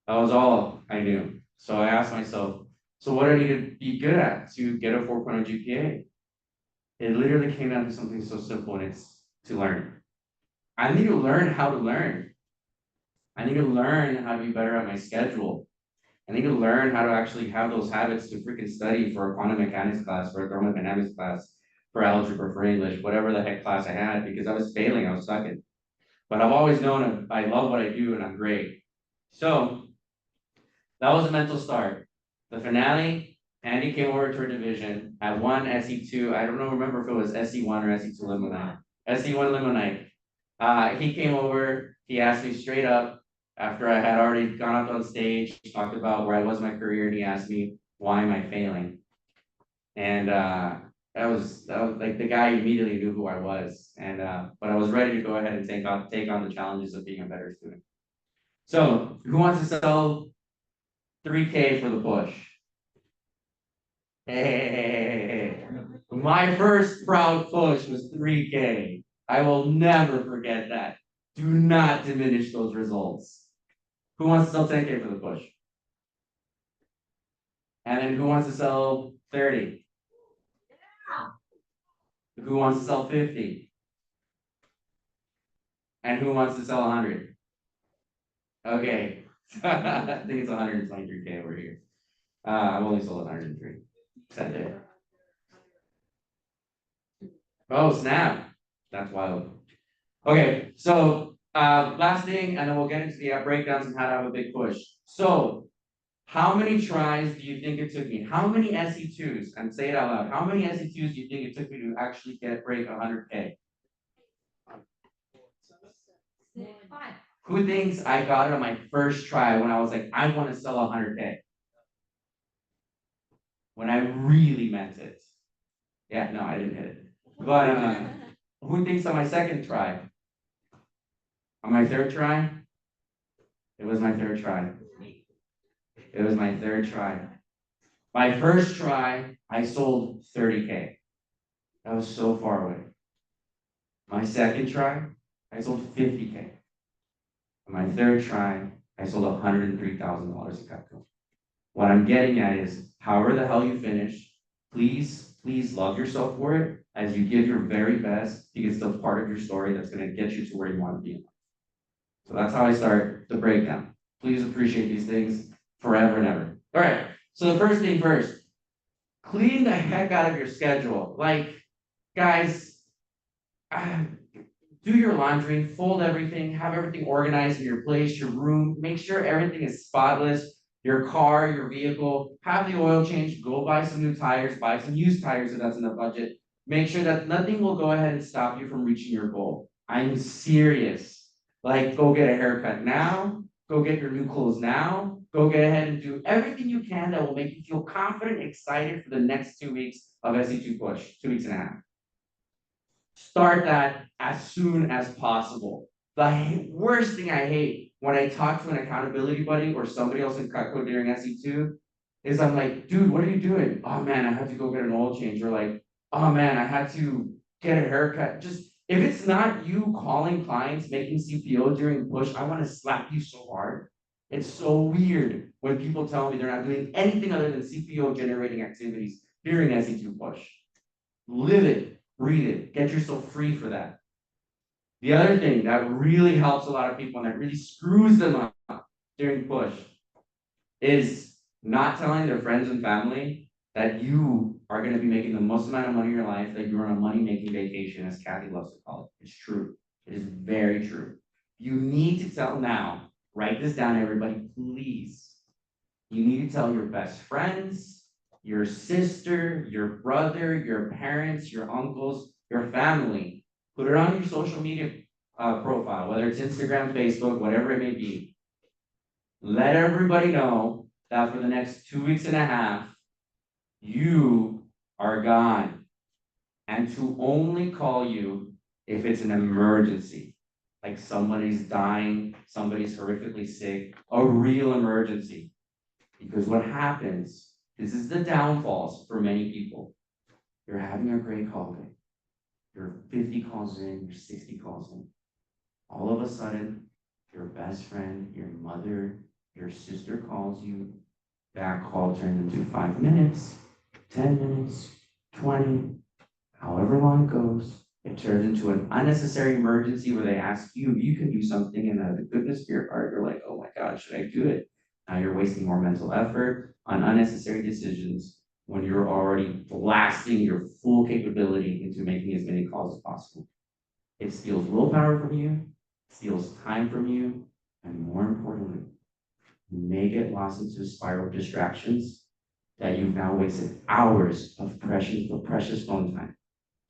That was all I knew. So I asked myself, so what do I need to be good at to get a 4.0 GPA? It literally came down to something so simple, and it's to learn. I need to learn how to learn. I need to learn how to be better at my schedule. I need to learn how to actually have those habits to freaking study for a quantum mechanics class, for a thermodynamics class, for algebra, for English, whatever the heck class I had, because I was failing, I was sucking. But I've always known I love what I do and I'm great. So that was a mental start. The finale, Andy came over to our division at one SC2. I don't know, remember if it was SC1 or SC2 limo night. SC1 limo night. He came over, he asked me straight up after I had already gone up on stage, talked about where I was in my career, and he asked me, why am I failing? And that was like the guy immediately knew who I was. And but I was ready to go ahead and take on the challenges of being a better student. So who wants to sell 3K for the push? Hey, my first proud push was 3K. I will never forget that. Do not diminish those results. Who wants to sell 10K for the push? And then who wants to sell 30? Who wants to sell 50? And who wants to sell 100? Okay. I think it's 123K over here. I've only sold 103. Set there. Oh, snap. That's wild. Okay, so last thing, and then we'll get into the breakdowns and how to have a big push. So, how many tries do you think it took me? How many SC2s? And say it out loud. How many SC2s do you think it took me to actually break 100K? Who thinks I got it on my first try when I was like, I want to sell 100K? When I really meant it. Yeah, no, I didn't hit it. But who thinks on my second try? On my third try? It was my third try. It was my third try. My first try, I sold 30K. That was so far away. My second try, I sold 50K. My third try, I sold $103,000 at Cutco. What I'm getting at is, however the hell you finish, please love yourself for it as you give your very best, because it's a part of your story that's going to get you to where you want to be. So that's how I start the breakdown. Please appreciate these things forever and ever. All right. So the first thing first, clean the heck out of your schedule. Like, guys, do your laundry, fold everything, have everything organized in your place, your room, make sure everything is spotless. Your car, your vehicle, have the oil change, go buy some new tires, buy some used tires if that's in the budget. Make sure that nothing will go ahead and stop you from reaching your goal. I'm serious. Like, go get a haircut now, go get your new clothes now, go get ahead and do everything you can that will make you feel confident, excited for the next 2 weeks of SC2 push, 2 weeks and a half. Start that as soon as possible. The worst thing I hate when I talk to an accountability buddy or somebody else in Cutco during SC2 is I'm like, dude, what are you doing? Oh man, I had to go get an oil change. Or like, oh man, I had to get a haircut. Just if it's not you calling clients, making CPO during push, I want to slap you so hard. It's so weird when people tell me they're not doing anything other than CPO generating activities during SC2 push. Live it, breathe it, get yourself free for that. The other thing that really helps a lot of people and that really screws them up during push is not telling their friends and family that you are going to be making the most amount of money in your life, that you're on a money-making vacation, as Kathy loves to call it. It's true. It is very true. You need to tell now, write this down, everybody, please. You need to tell your best friends, your sister, your brother, your parents, your uncles, your family. Put it on your social media profile, whether it's Instagram, Facebook, whatever it may be. Let everybody know that for the next 2 weeks and a half, you are gone. And to only call you if it's an emergency, like somebody's dying, somebody's horrifically sick, a real emergency. Because what happens, this is the downfalls for many people. You're having a great holiday. You're 50 calls in, you're 60 calls in. All of a sudden, your best friend, your mother, Your sister calls you, that call turns into 5 minutes, 10 minutes, 20, however long it goes. It turns into an unnecessary emergency where they ask you if you can do something, and out of the goodness of your heart, you're like, oh my God, should I do it? Now you're wasting more mental effort on unnecessary decisions when you're already blasting your full capability into making as many calls as possible. It steals willpower from you, steals time from you, and more importantly, you may get lost into a spiral of distractions that you've now wasted hours of precious phone time.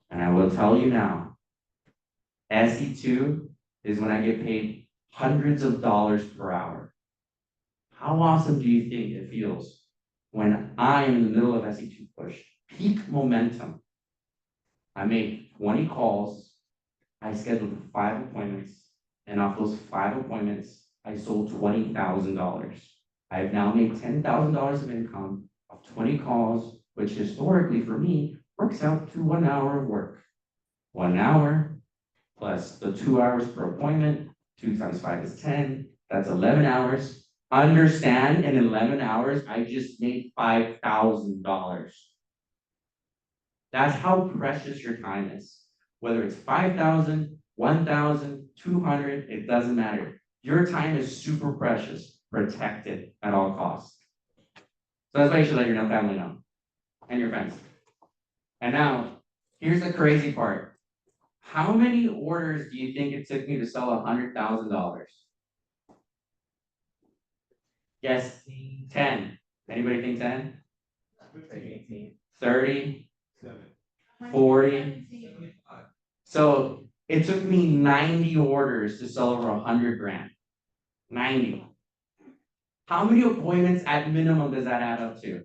And I will tell you now, SC2 is when I get paid hundreds of dollars per hour. How awesome do you think it feels when I am in the middle of SC2 push, peak momentum? I made 20 calls, I scheduled 5 appointments, and off those 5 appointments, I sold $20,000. I have now made $10,000 of income of 20 calls, which historically for me works out to 1 hour of work. 1 hour plus the 2 hours per appointment, 2 times 5 is 10, that's 11 hours. Understand, in 11 hours, I just made $5,000. That's how precious your time is. Whether it's 5,000, 1,000, 200, it doesn't matter. Your time is super precious. Protect it at all costs. So that's why you should let your family know and your friends. And now, here's the crazy part. How many orders do you think it took me to sell $100,000? Yes, 10. Anybody think 10? 30? 40? So it took me 90 orders to sell over 100 grand. 90. How many appointments at minimum does that add up to?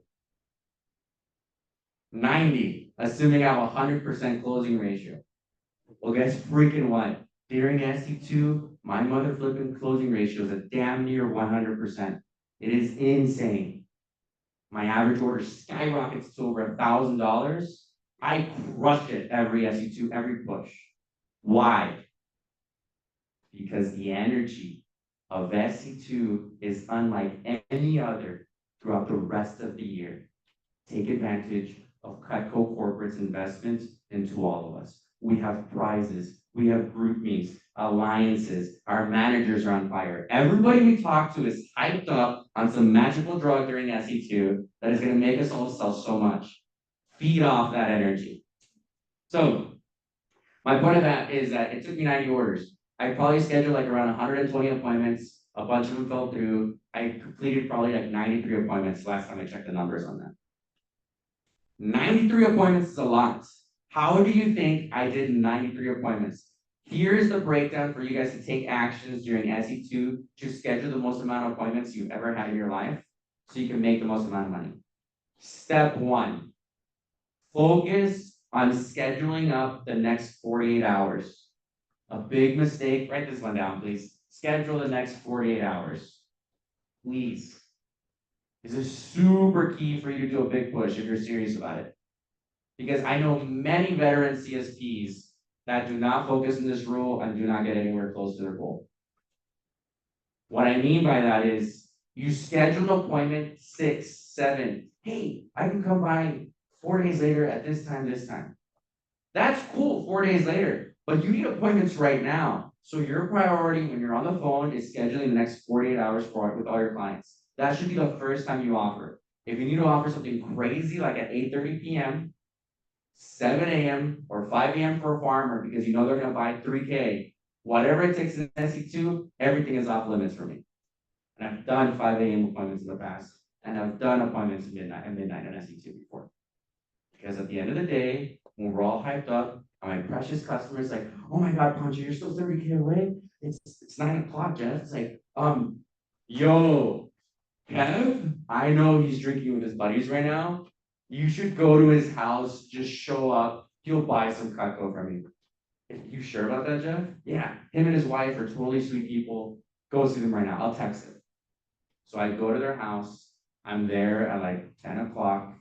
90, assuming I have a 100% closing ratio. Well, guess freaking what? During SC2, my mother flipping closing ratio is a damn near 100%. It is insane. My average order skyrockets to over $1,000. I crush it every SC2, every push. Why? Because the energy of SC2 is unlike any other throughout the rest of the year. Take advantage of Cutco Corporate's investment into all of us. We have prizes, we have group meets, alliances, our managers are on fire. Everybody we talk to is hyped up on some magical drug during SC2 that is going to make us all sell so much. Feed off that energy. So, my point of that is that it took me 90 orders. I probably scheduled like around 120 appointments. A bunch of them fell through. I completed probably like 93 appointments last time I checked the numbers on that. 93 appointments is a lot. How do you think I did 93 appointments? Here's the breakdown for you guys to take actions during SC2 to schedule the most amount of appointments you've ever had in your life so you can make the most amount of money. Step 1, focus on scheduling up the next 48 hours. A big mistake, write this one down, please. Schedule the next 48 hours. Please. This is super key for you to do a big push if you're serious about it. Because I know many veteran CSPs that do not focus on this rule and do not get anywhere close to their goal. What I mean by that is you schedule an appointment 6, 7. Hey, I can come by 4 days later at this time. That's cool, 4 days later, but you need appointments right now. So your priority when you're on the phone is scheduling the next 48 hours with all your clients. That should be the first time you offer. If you need to offer something crazy like at 8:30 p.m., 7 a.m. or 5 a.m. for a farmer because you know they're gonna buy 3K, whatever it takes in SC2, everything is off limits for me. And I've done 5 a.m. appointments in the past, and I've done appointments at midnight in SC2 before. Because at the end of the day, when we're all hyped up, and my precious customers like, oh my God, Pancho, you're still 30K away? It's 9 o'clock, Jeff. It's like, yo, Kev, I know he's drinking with his buddies right now. You should go to his house, just show up. He'll buy some Cutco from you. You sure about that, Jeff? Yeah, him and his wife are totally sweet people. Go see them right now. I'll text him. So I go to their house. I'm there at like 10 o'clock.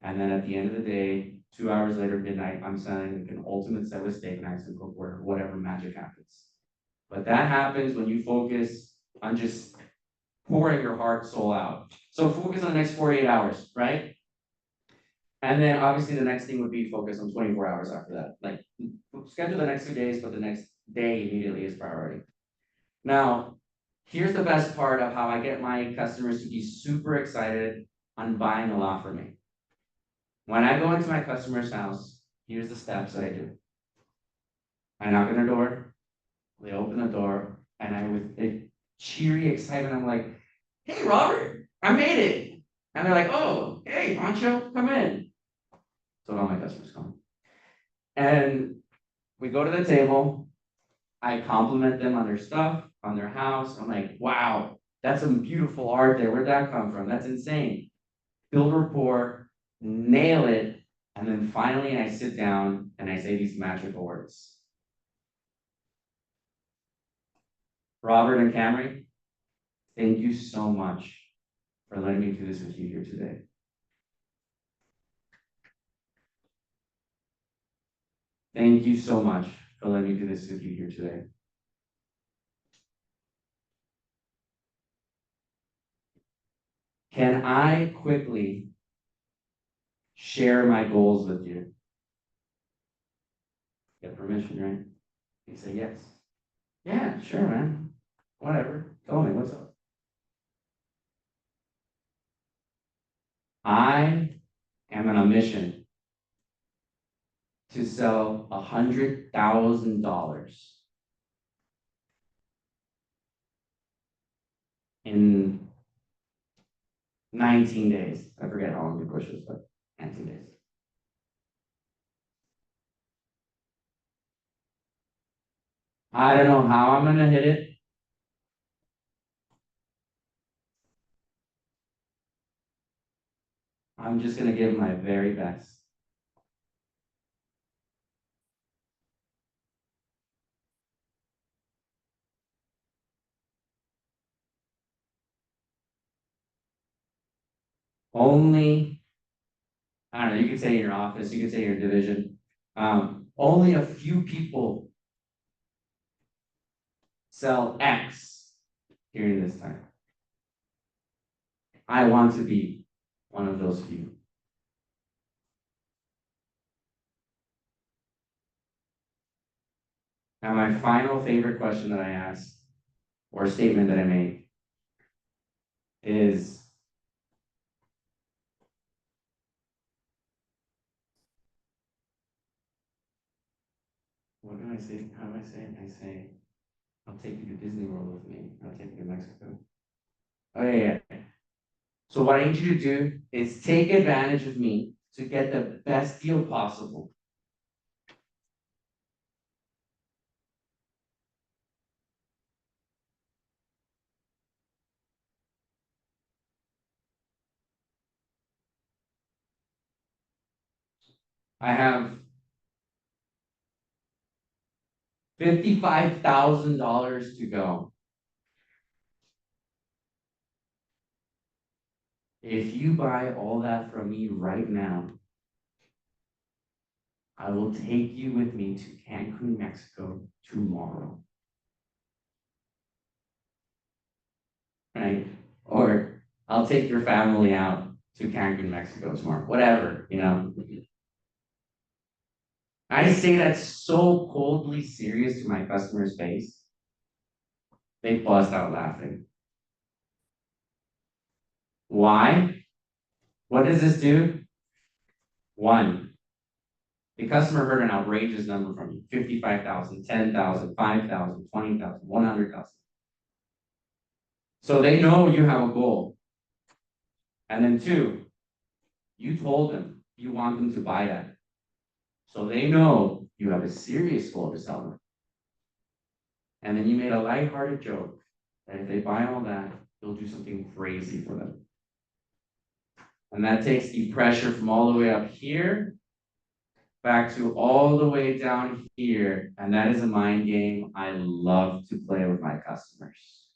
And then at the end of the day, 2 hours later, midnight, I'm selling like an ultimate set with steak knives and cookware, whatever magic happens. But that happens when you focus on just pouring your heart, soul out. So focus on the next 48 hours, right? And then obviously the next thing would be focus on 24 hours after that. Like schedule the next 2 days, but the next day immediately is priority. Now, here's the best part of how I get my customers to be super excited on buying a lot from me. When I go into my customer's house, here's the steps that I do. I knock on their door, they open the door, and I with a cheery excitement, I'm like, "Hey Robert, I made it." And they're like, "Oh, hey, Pancho, come in." So all my customers come. And we go to the table, I compliment them on their stuff, on their house. I'm like, "Wow, that's some beautiful art there. Where'd that come from? That's insane." Build rapport, nail it, and then finally I sit down and I say these magical words. Robert and Camry, thank you so much for letting me do this with you here today. Thank you so much for letting me do this with you here today. Can I quickly share my goals with you? Get permission, right? You say yes. Yeah, sure, man. Whatever. Tell me, what's up? I am on a mission to sell $100,000 in 19 days. I forget how long the push was, but 19 days. I don't know how I'm gonna hit it. I'm just gonna give my very best. Only, I don't know, you could say in your office, you could say in your division, only a few people sell X during this time. I want to be one of those few. Now, my final favorite question that I ask, or statement that I make, is what do I say? How do I say it? I say, I'll take you to Disney World with me. I'll take you to Mexico. Oh, yeah. So what I need you to do is take advantage of me to get the best deal possible. I have $55,000 to go. If you buy all that from me right now, I will take you with me to Cancun, Mexico tomorrow. Right? Or I'll take your family out to Cancun, Mexico tomorrow. Whatever, you know. I say that so coldly serious to my customer's face. They bust out laughing. Why? What does this do? One, the customer heard an outrageous number from you, 55,000, 10,000, 5,000, 20,000, 100,000. So they know you have a goal. And then two, you told them you want them to buy that. So they know you have a serious goal to sell them. And then you made a lighthearted joke that if they buy all that, you'll do something crazy for them. And that takes the pressure from all the way up here back to all the way down here. And that is a mind game I love to play with my customers.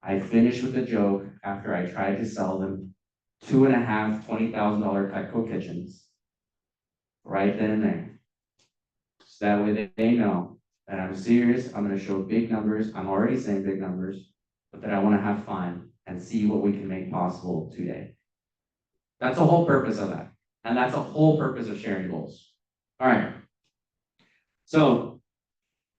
I finish with a joke after I tried to sell them 2.5 $20,000 Cutco kitchens right then and there. So that way they know that I'm serious. I'm going to show big numbers. I'm already saying big numbers. but that I want to have fun and see what we can make possible today. That's the whole purpose of that. And that's the whole purpose of sharing goals. All right. So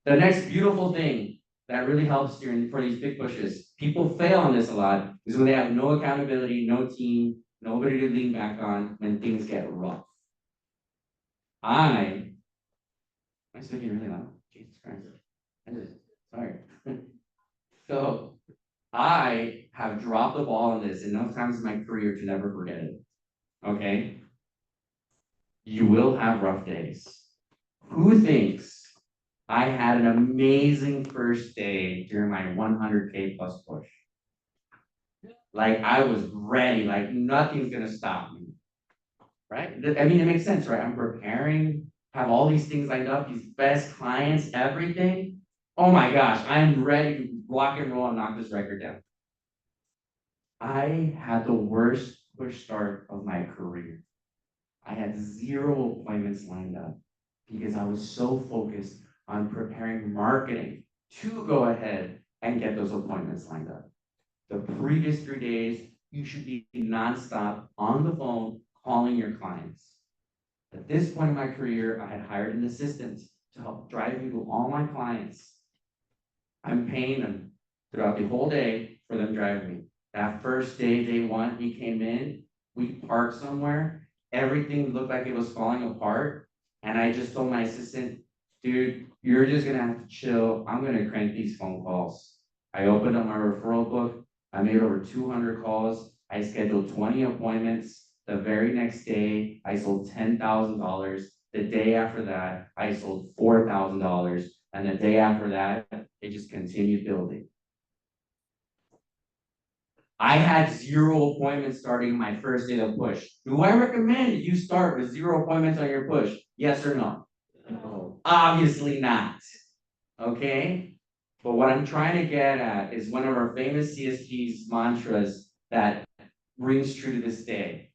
the next beautiful thing that really helps for these big pushes, people fail on this a lot, is when they have no accountability, no team, nobody to lean back on when things get rough. Am I speaking really loud? Jesus Christ. Sorry. So I have dropped the ball on this enough times in my career to never forget it. Okay? You will have rough days. Who thinks I had an amazing first day during my 100K plus push? Like I was ready, like nothing's gonna stop me. Right? I mean, it makes sense, right? I'm preparing, have all these things lined up, these best clients, everything. Oh my gosh, I'm ready to rock and roll and knock this record down. I had the worst push start of my career. I had 0 appointments lined up because I was so focused on preparing marketing to go ahead and get those appointments lined up. The previous 3 days, you should be nonstop on the phone calling your clients. At this point in my career, I had hired an assistant to help drive me to all my clients. I'm paying them throughout the whole day for them driving me. That first day, day one, we came in, we parked somewhere, everything looked like it was falling apart. And I just told my assistant, dude, you're just gonna have to chill. I'm gonna crank these phone calls. I opened up my referral book. I made over 200 calls. I scheduled 20 appointments. The very next day, I sold $10,000. The day after that, I sold $4,000. And the day after that, it just continued building. I had 0 appointments starting my first day of push. Do I recommend you start with 0 appointments on your push? Yes or no? No. Obviously not. Okay? But what I'm trying to get at is one of our famous CSG's mantras that rings true to this day.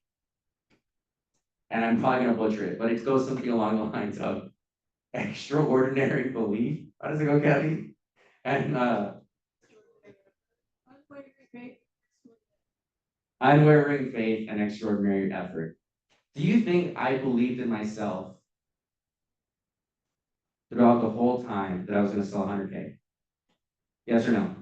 And I'm probably gonna butcher it, but it goes something along the lines of extraordinary belief. How does it go, Kelly? And unwavering faith and extraordinary effort. Do you think I believed in myself throughout the whole time that I was gonna sell 100K? Yes or no?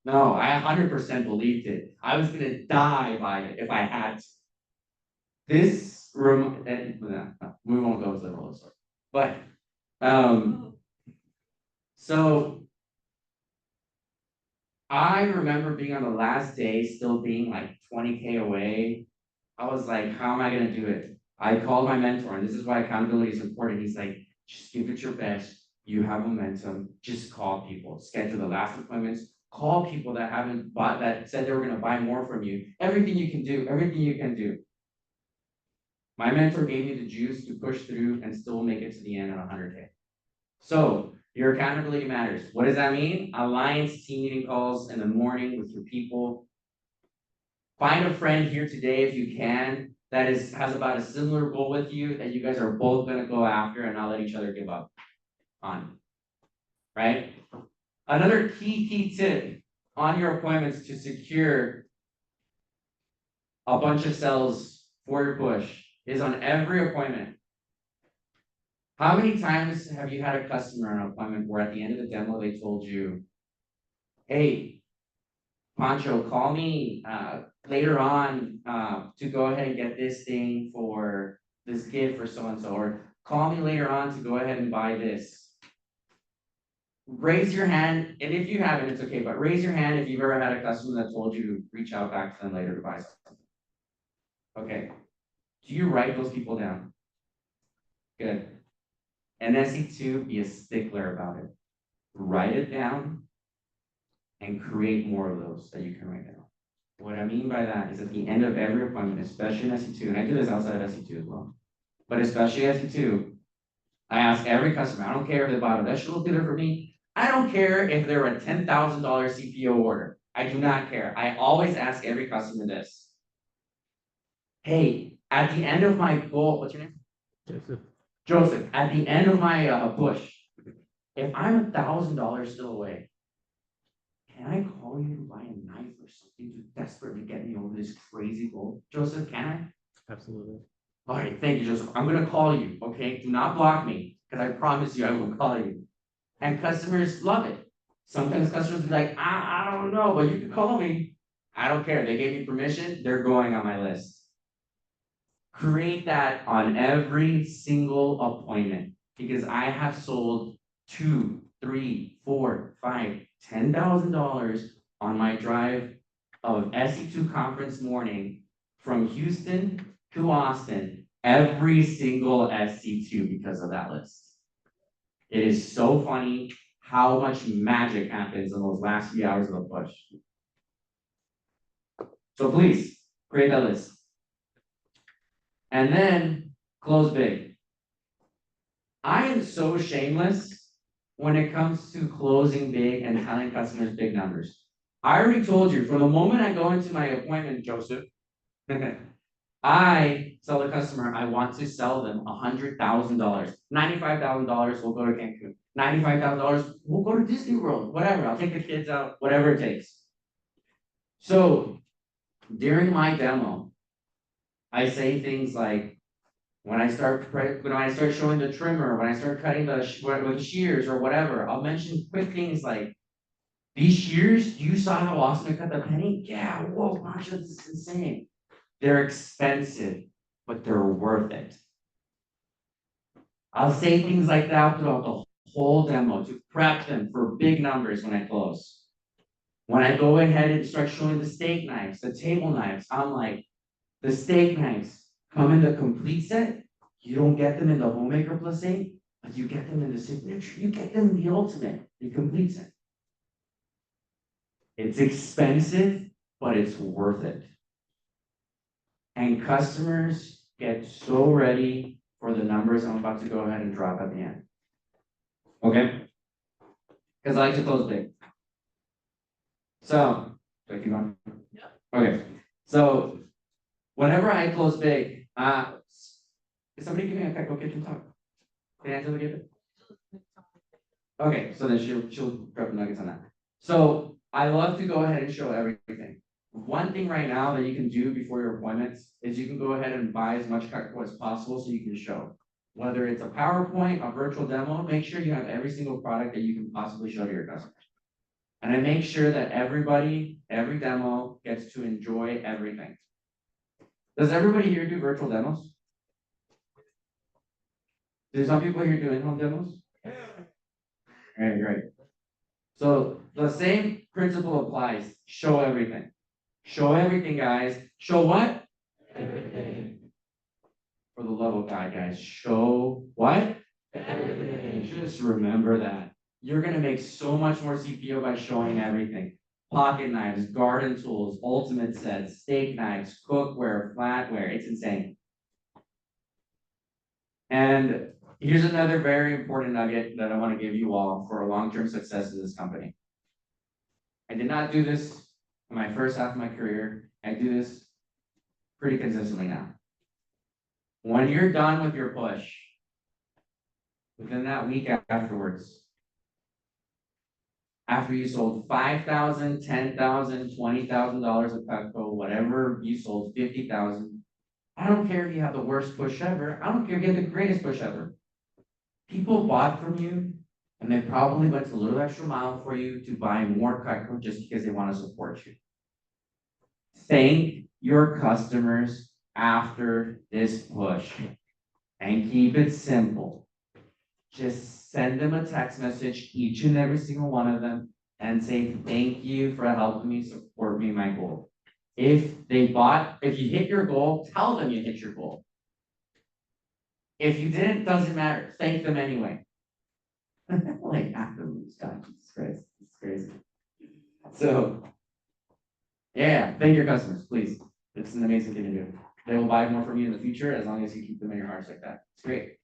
No, I 100% believed it. I was gonna die by it if I had to. This room, we won't go to the roller story. But so I remember being on the last day, still being like 20K away. I was like, how am I gonna do it? I called my mentor, and this is why accountability is important. He's like, just give it your best. You have momentum. Just call people. Schedule the last appointments. Call people that haven't bought, that said they were gonna buy more from you. Everything you can do. Everything you can do. My mentor gave me the juice to push through and still make it to the end at 100K. So your accountability matters. What does that mean? Alliance team meeting calls in the morning with your people. Find a friend here today if you can that has about a similar goal with you that you guys are both gonna go after and not let each other give up on. Right? Another key tip on your appointments to secure a bunch of sales for your push is on every appointment. How many times have you had a customer on an appointment where at the end of the demo they told you, hey, Pancho, call me later on to go ahead and get this thing for this gift for so-and-so, or call me later on to go ahead and buy this. Raise your hand, and if you haven't, it's okay, but raise your hand if you've ever had a customer that told you to reach out back to them later to buy something. Okay. Do you write those people down? Good. And SC2, be a stickler about it. Write it down and create more of those that you can write down. What I mean by that is at the end of every appointment, especially in SC2, and I do this outside of SC2 as well, but especially SC2, I ask every customer, I don't care if they bought a vegetable dealer for me, I don't care if they're a $10,000 CPO order, I do not care. I always ask every customer this. Hey, at the end of my goal, what's your name? Joseph. Joseph, at the end of my push, if I'm $1,000 still away, can I call you to buy a knife or something to desperately get me over this crazy goal? Joseph, can I? Absolutely. All right, thank you, Joseph. I'm gonna call you, okay? Do not block me, because I promise you I will call you. And customers love it. Sometimes customers be like, I don't know, but you can call me. I don't care. They gave me permission, they're going on my list. Create that on every single appointment, because I have sold two, three, four, five, $10,000 on my drive of SC2 conference morning from Houston to Austin, every single SC2 because of that list. It is so funny how much magic happens in those last few hours of the push. So please create that list. And then close big. I am so shameless when it comes to closing big and telling customers big numbers. I already told you from the moment I go into my appointment, Joseph, I tell the customer I want to sell them $100,000. $95,000 will go to Cancun. $95,000 we'll go to Disney World, whatever. I'll take the kids out, whatever it takes. So during my demo, I say things like, when I start showing the trimmer, when I start cutting with shears or whatever, I'll mention quick things like, these shears, you saw how awesome I cut the penny? Yeah, whoa, gosh, this is insane. They're expensive, but they're worth it. I'll say things like that throughout the whole demo to prep them for big numbers when I close. When I go ahead and start showing the steak knives, the table knives, I'm like, the steak knives come in the complete set. You don't get them in the homemaker plus 8, but you get them in the signature. You get them in the ultimate, the complete set. It's expensive, but it's worth it. And customers get so ready for the numbers I'm about to go ahead and drop at the end. Okay? Because I like to close big. So, should I keep going? Yeah. Okay. So, whenever I close big, is somebody giving a Cutco kitchen talk? Did Angela give it? Okay, so then she'll drop the nuggets on that. So I love to go ahead and show everything. One thing right now that you can do before your appointments is you can go ahead and buy as much Cutco as possible so you can show. Whether it's a PowerPoint, a virtual demo, make sure you have every single product that you can possibly show to your customers. And I make sure that everybody, every demo gets to enjoy everything. Does everybody here do virtual demos? There's some people here doing home demos? All right, great. So the same principle applies. Show everything. Show everything, guys. Show what? Everything. For the love of God, guys. Show what? Everything. Just remember that. You're going to make so much more CPO by showing everything. Pocket knives, garden tools, ultimate sets, steak knives, cookware, flatware. It's insane. And here's another very important nugget that I want to give you all for a long-term success of this company. I did not do this in my first half of my career. I do this pretty consistently now. When you're done with your push, within that week afterwards, after you sold $5,000, $10,000, $20,000 of Cutco, whatever you sold, $50,000. I don't care if you have the worst push ever. I don't care if you have the greatest push ever. People bought from you, and they probably went a little extra mile for you to buy more Cutco just because they want to support you. Thank your customers after this push and keep it simple. Just send them a text message, each and every single one of them, and say, thank you for helping me support me my goal. If you hit your goal, tell them you hit your goal. If you didn't, doesn't matter. Thank them anyway. Like afterwards, God, Jesus Christ, it's crazy. So, yeah, thank your customers, please. It's an amazing thing to do. They will buy more from you in the future as long as you keep them in your hearts like that. It's great.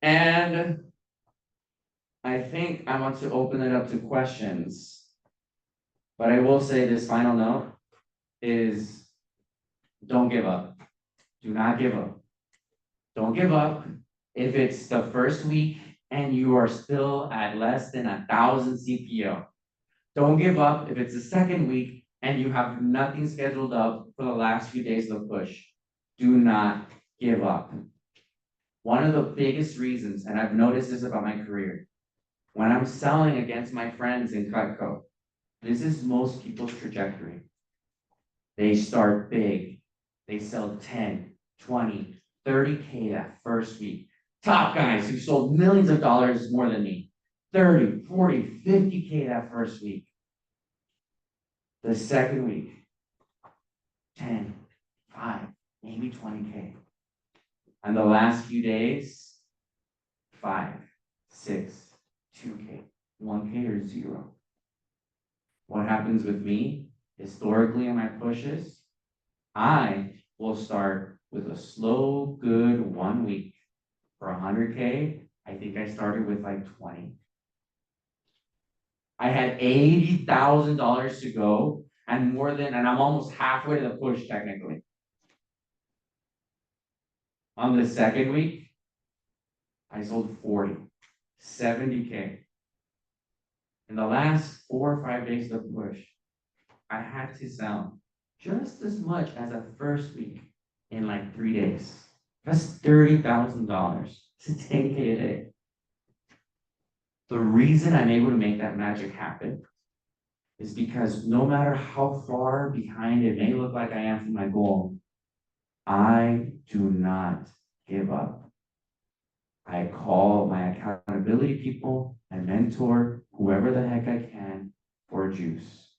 And I think I want to open it up to questions. But I will say this final note is don't give up. Do not give up. Don't give up. If it's the first week and you are still at less than 1,000 CPO, Don't give up if it's the second week and you have nothing scheduled up for the last few days of the push. Do not give up. One of the biggest reasons, and I've noticed this about my career, when I'm selling against my friends in Cutco, this is most people's trajectory. They start big. They sell 10, 20, 30K that first week. Top guys who sold millions of dollars more than me. 30, 40, 50K that first week. The second week, 10, 5, maybe 20K. And the last few days, 5, 6, 2K, 1K or 0. What happens with me historically in my pushes? I will start with a slow, good 1 week. For 100K, I think I started with like 20. I had $80,000 to go and I'm almost halfway to the push technically. On the second week, I sold 40, 70K. In the last 4 or 5 days of the push, I had to sell just as much as the first week in like 3 days. That's $30,000 to 10K a day. The reason I'm able to make that magic happen is because no matter how far behind it may look like I am from my goal, I do not give up. I call my accountability people, my mentor, whoever the heck I can for juice.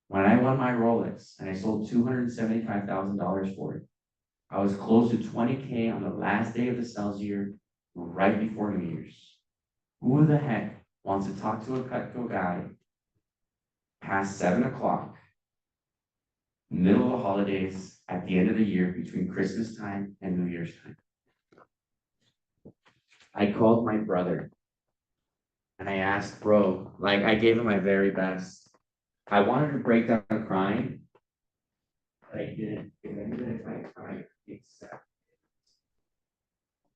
When I won my Rolex and I sold $275,000 for it, I was close to 20K on the last day of the sales year, right before New Year's. Who the heck wants to talk to a Cutco guy past 7 o'clock, middle of the holidays, at the end of the year, between Christmas time and New Year's time? I called my brother and I asked, bro, like I gave him my very best. I wanted to break down crying, but I didn't, because I knew that if I cried, it's sad.